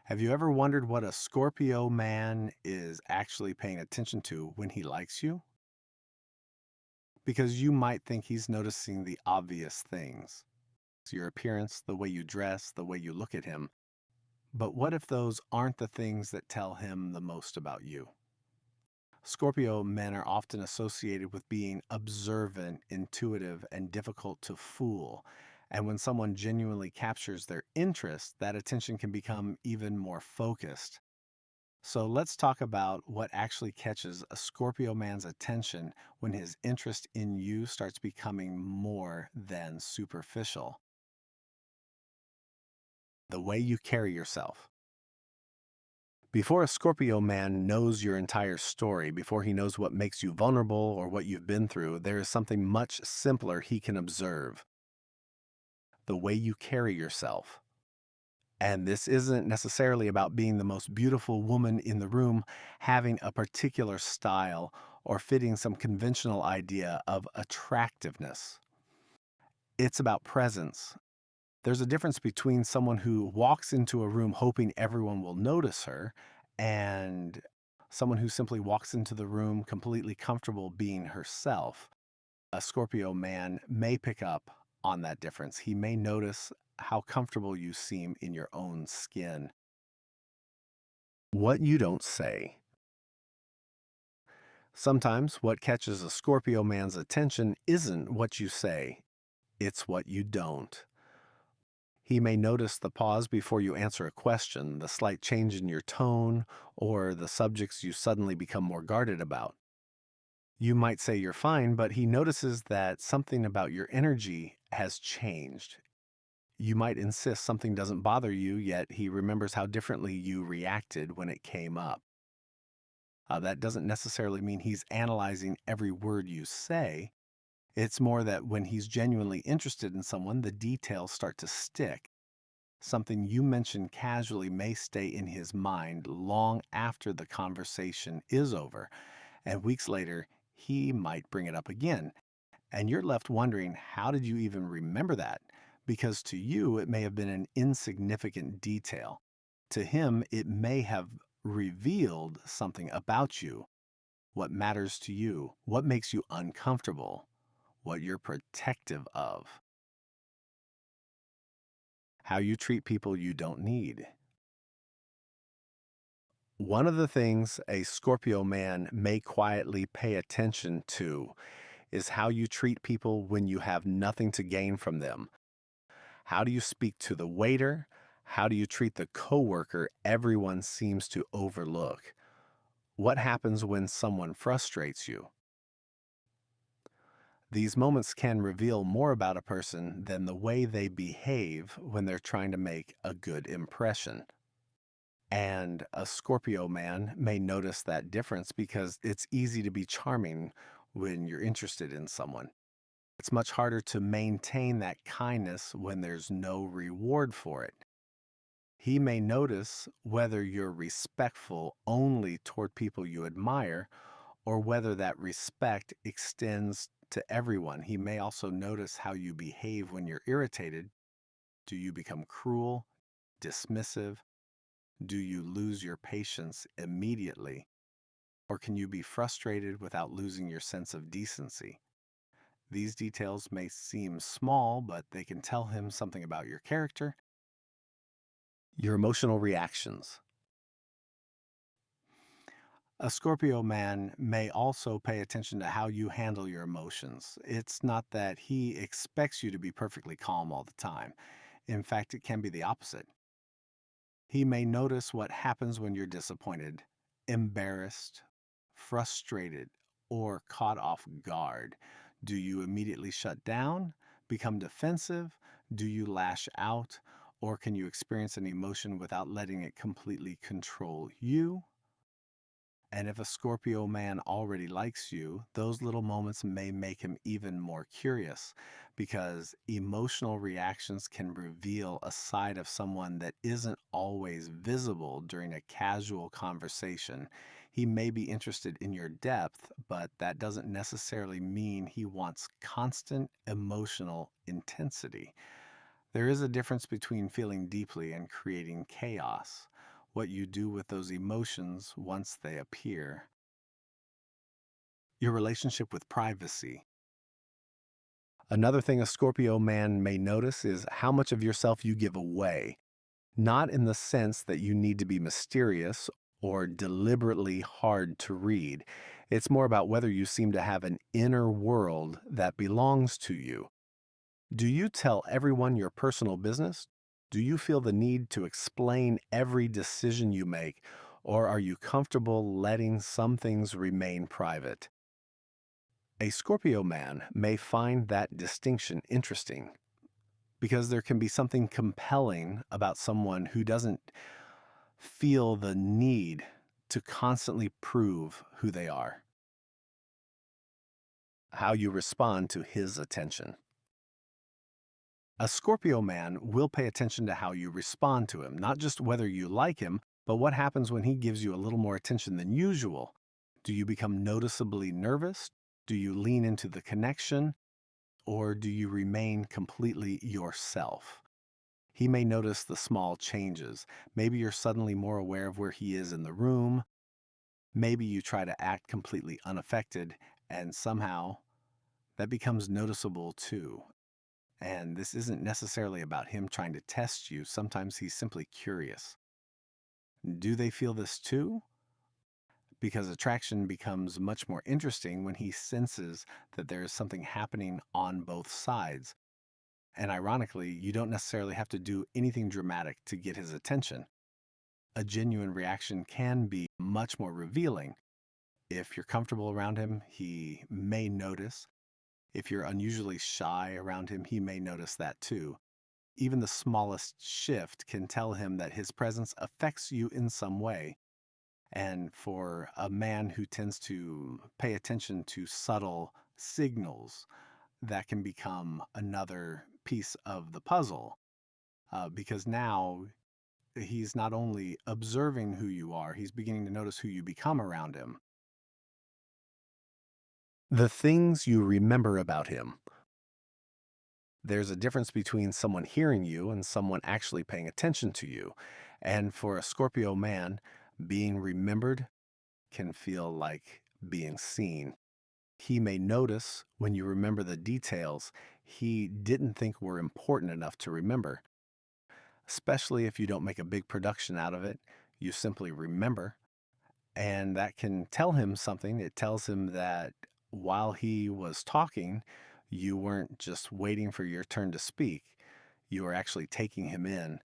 Have you ever wondered what a Scorpio man is actually paying attention to when he likes you? Because you might think he's noticing the obvious things, your appearance, the way you dress, the way you look at him. But what if those aren't the things that tell him the most about you? Scorpio men are often associated with being observant, intuitive, and difficult to fool. And when someone genuinely captures their interest, that attention can become even more focused. So let's talk about what actually catches a Scorpio man's attention when his interest in you starts becoming more than superficial. The way you carry yourself. Before a Scorpio man knows your entire story, before he knows what makes you vulnerable or what you've been through, there is something much simpler he can observe: the way you carry yourself. And this isn't necessarily about being the most beautiful woman in the room, having a particular style, or fitting some conventional idea of attractiveness. It's about presence. There's a difference between someone who walks into a room hoping everyone will notice her and someone who simply walks into the room completely comfortable being herself. A Scorpio man may pick up on that difference. He may notice how comfortable you seem in your own skin. What you don't say. Sometimes what catches a Scorpio man's attention isn't what you say, it's what you don't. He may notice the pause before you answer a question, the slight change in your tone, or the subjects you suddenly become more guarded about. You might say you're fine, but he notices that something about your energy has changed. You might insist something doesn't bother you, yet he remembers how differently you reacted when it came up. That doesn't necessarily mean he's analyzing every word you say. It's more that when he's genuinely interested in someone, the details start to stick. Something you mention casually may stay in his mind long after the conversation is over, and weeks later, he might bring it up again. And you're left wondering, how did you even remember that? Because to you, it may have been an insignificant detail. To him, it may have revealed something about you, what matters to you, what makes you uncomfortable, what you're protective of, how you treat people you don't need. One of the things a Scorpio man may quietly pay attention to is how you treat people when you have nothing to gain from them. How do you speak to the waiter? How do you treat the coworker everyone seems to overlook? What happens when someone frustrates you? These moments can reveal more about a person than the way they behave when they're trying to make a good impression. And a Scorpio man may notice that difference because it's easy to be charming when you're interested in someone. It's much harder to maintain that kindness when there's no reward for it. He may notice whether you're respectful only toward people you admire or whether that respect extends to everyone. He may also notice how you behave when you're irritated. Do you become cruel, dismissive? Do you lose your patience immediately? Or can you be frustrated without losing your sense of decency? These details may seem small, but they can tell him something about your character. Your emotional reactions. A Scorpio man may also pay attention to how you handle your emotions. It's not that he expects you to be perfectly calm all the time. In fact, it can be the opposite. He may notice what happens when you're disappointed, embarrassed, frustrated, or caught off guard. Do you immediately shut down, become defensive? Do you lash out? Or can you experience an emotion without letting it completely control you? And if a Scorpio man already likes you, those little moments may make him even more curious because emotional reactions can reveal a side of someone that isn't always visible during a casual conversation. He may be interested in your depth, but that doesn't necessarily mean he wants constant emotional intensity. There is a difference between feeling deeply and creating chaos. what you do with those emotions once they appear. Your relationship with privacy. Another thing a Scorpio man may notice is how much of yourself you give away, not in the sense that you need to be mysterious or deliberately hard to read. It's more about whether you seem to have an inner world that belongs to you. Do you tell everyone your personal business? Do you feel the need to explain every decision you make, or are you comfortable letting some things remain private? A Scorpio man may find that distinction interesting because there can be something compelling about someone who doesn't feel the need to constantly prove who they are. How you respond to his attention. A Scorpio man will pay attention to how you respond to him, not just whether you like him, but what happens when he gives you a little more attention than usual. Do you become noticeably nervous? Do you lean into the connection? Or do you remain completely yourself? He may notice the small changes. Maybe you're suddenly more aware of where he is in the room. Maybe you try to act completely unaffected, and somehow that becomes noticeable too. And this isn't necessarily about him trying to test you. Sometimes he's simply curious. Do they feel this too? Because attraction becomes much more interesting when he senses that there is something happening on both sides. And ironically, you don't necessarily have to do anything dramatic to get his attention. A genuine reaction can be much more revealing. If you're comfortable around him, he may notice. If you're unusually shy around him, he may notice that too. Even the smallest shift can tell him that his presence affects you in some way. And for a man who tends to pay attention to subtle signals, that can become another piece of the puzzle because now he's not only observing who you are, he's beginning to notice who you become around him. The things you remember about him. There's a difference between someone hearing you and someone actually paying attention to you. And for a Scorpio man, being remembered can feel like being seen. He may notice when you remember the details he didn't think were important enough to remember, especially if you don't make a big production out of it. You simply remember, and that can tell him something. It tells him that while he was talking, you weren't just waiting for your turn to speak, you were actually taking him in.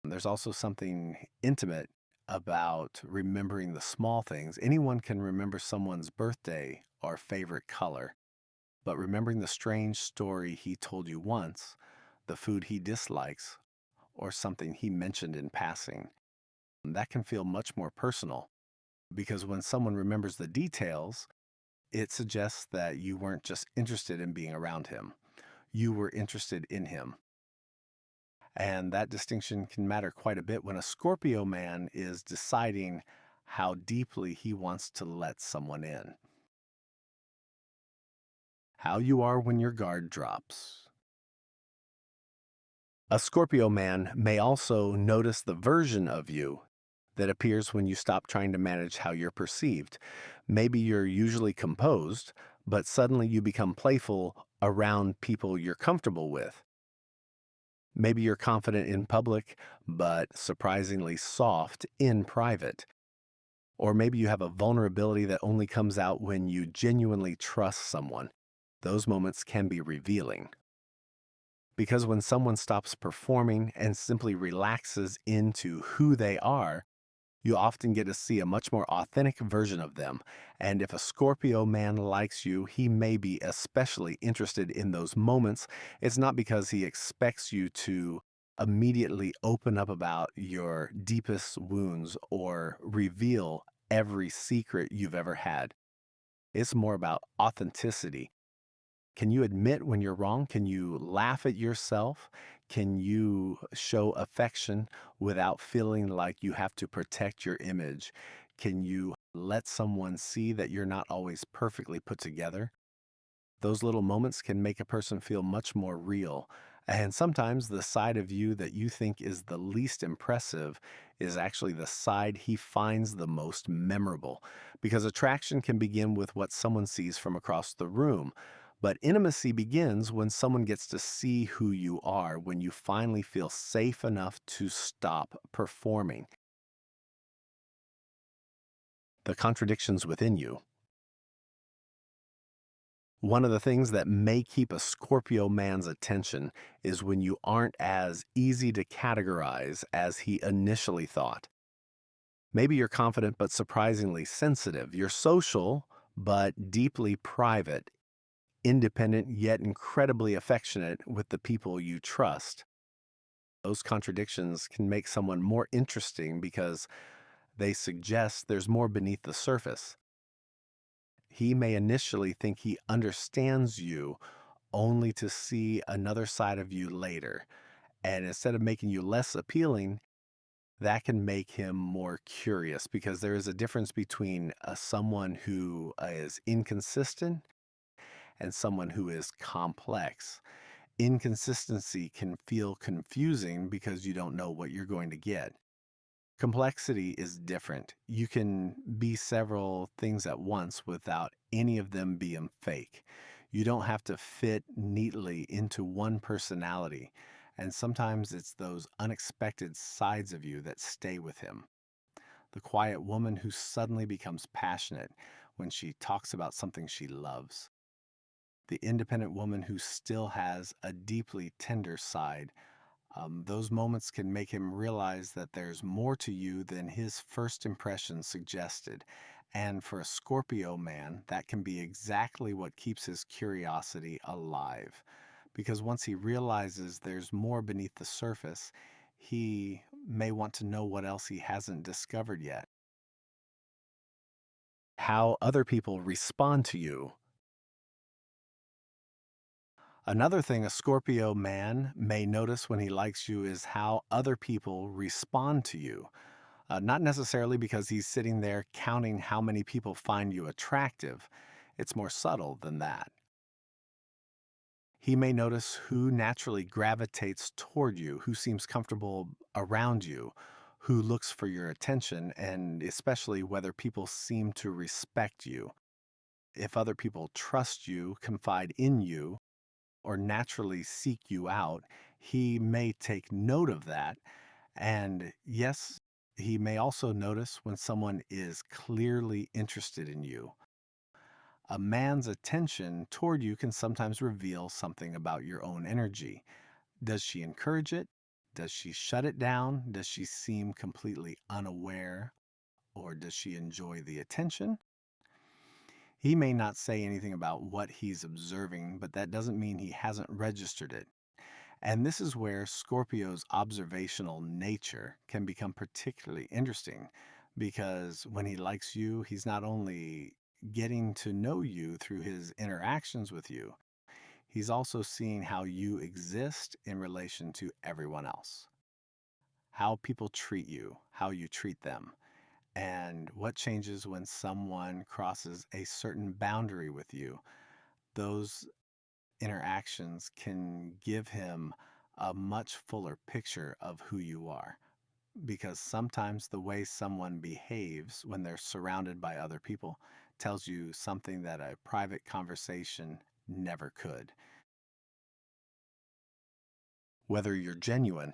There's also something intimate about remembering the small things. Anyone can remember someone's birthday or favorite color, but remembering the strange story he told you once, the food he dislikes, or something he mentioned in passing, that can feel much more personal because when someone remembers the details, it suggests that you weren't just interested in being around him, you were interested in him. And that distinction can matter quite a bit when a Scorpio man is deciding how deeply he wants to let someone in. How you are when your guard drops. A Scorpio man may also notice the version of you that appears when you stop trying to manage how you're perceived. Maybe you're usually composed, but suddenly you become playful around people you're comfortable with. Maybe you're confident in public, but surprisingly soft in private. Or maybe you have a vulnerability that only comes out when you genuinely trust someone. Those moments can be revealing. Because when someone stops performing and simply relaxes into who they are, you often get to see a much more authentic version of them. And if a Scorpio man likes you, he may be especially interested in those moments. It's not because he expects you to immediately open up about your deepest wounds or reveal every secret you've ever had. It's more about authenticity. Can you admit when you're wrong? Can you laugh at yourself? Can you show affection without feeling like you have to protect your image? Can you let someone see that you're not always perfectly put together? Those little moments can make a person feel much more real. And sometimes the side of you that you think is the least impressive is actually the side he finds the most memorable. Because attraction can begin with what someone sees from across the room. But intimacy begins when someone gets to see who you are, when you finally feel safe enough to stop performing. The contradictions within you. One of the things that may keep a Scorpio man's attention is when you aren't as easy to categorize as he initially thought. Maybe you're confident but surprisingly sensitive. You're social but deeply private, independent yet incredibly affectionate with the people you trust. Those contradictions can make someone more interesting because they suggest there's more beneath the surface. He may initially think he understands you only to see another side of you later. And instead of making you less appealing, that can make him more curious because there is a difference between someone who is inconsistent and someone who is complex. Inconsistency can feel confusing because you don't know what you're going to get. Complexity is different. You can be several things at once without any of them being fake. You don't have to fit neatly into one personality. And sometimes it's those unexpected sides of you that stay with him. The quiet woman who suddenly becomes passionate when she talks about something she loves. The independent woman who still has a deeply tender side. Those moments can make him realize that there's more to you than his first impression suggested. And for a Scorpio man, that can be exactly what keeps his curiosity alive. Because once he realizes there's more beneath the surface, he may want to know what else he hasn't discovered yet. How other people respond to you. Another thing a Scorpio man may notice when he likes you is how other people respond to you. Not necessarily because he's sitting there counting how many people find you attractive. It's more subtle than that. He may notice who naturally gravitates toward you, who seems comfortable around you, who looks for your attention, and especially whether people seem to respect you. If other people trust you, confide in you, or naturally seek you out, he may take note of that. And yes, he may also notice when someone is clearly interested in you. A man's attention toward you can sometimes reveal something about your own energy. Does she encourage it? Does she shut it down? Does she seem completely unaware? Or does she enjoy the attention? He may not say anything about what he's observing, but that doesn't mean he hasn't registered it. And this is where Scorpio's observational nature can become particularly interesting because when he likes you, he's not only getting to know you through his interactions with you, he's also seeing how you exist in relation to everyone else, how people treat you, how you treat them, and what changes when someone crosses a certain boundary with you. Those interactions can give him a much fuller picture of who you are. Because sometimes the way someone behaves when they're surrounded by other people tells you something that a private conversation never could. Whether you're genuine,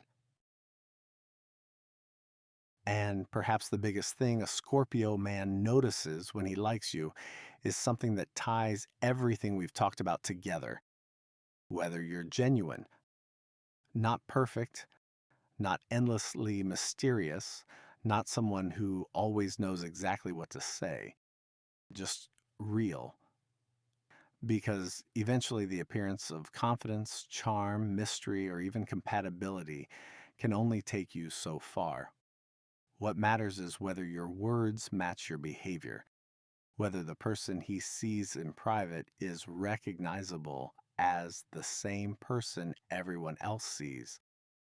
and perhaps the biggest thing a Scorpio man notices when he likes you is something that ties everything we've talked about together. Whether you're genuine, not perfect, not endlessly mysterious, not someone who always knows exactly what to say, just real. Because eventually the appearance of confidence, charm, mystery, or even compatibility can only take you so far. What matters is whether your words match your behavior, whether the person he sees in private is recognizable as the same person everyone else sees,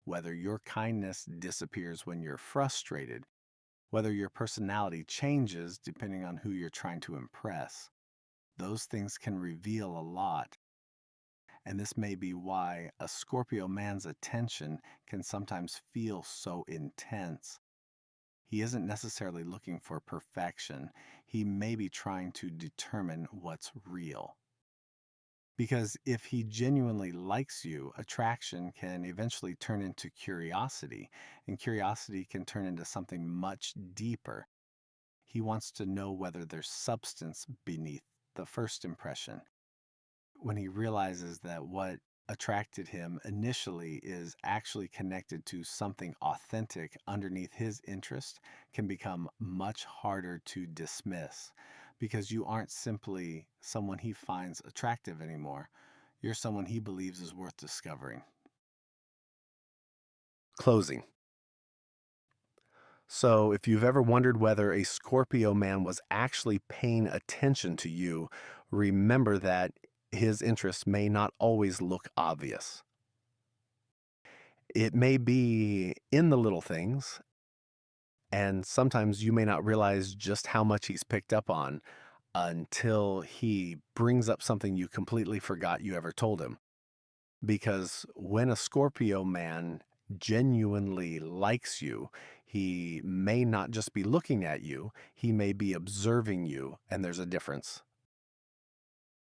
whether your kindness disappears when you're frustrated, whether your personality changes depending on who you're trying to impress. Those things can reveal a lot. And this may be why a Scorpio man's attention can sometimes feel so intense. He isn't necessarily looking for perfection. He may be trying to determine what's real. Because if he genuinely likes you, attraction can eventually turn into curiosity, and curiosity can turn into something much deeper. He wants to know whether there's substance beneath the first impression. When he realizes that what attracted him initially is actually connected to something authentic underneath his interest, can become much harder to dismiss, because you aren't simply someone he finds attractive anymore. You're someone he believes is worth discovering. Closing. So, if you've ever wondered whether a Scorpio man was actually paying attention to you, remember that his interests may not always look obvious. It may be in the little things, and sometimes you may not realize just how much he's picked up on until he brings up something you completely forgot you ever told him. Because when a Scorpio man genuinely likes you, he may not just be looking at you, he may be observing you, and there's a difference.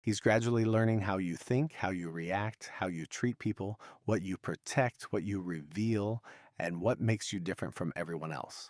He's gradually learning how you think, how you react, how you treat people, what you protect, what you reveal, and what makes you different from everyone else.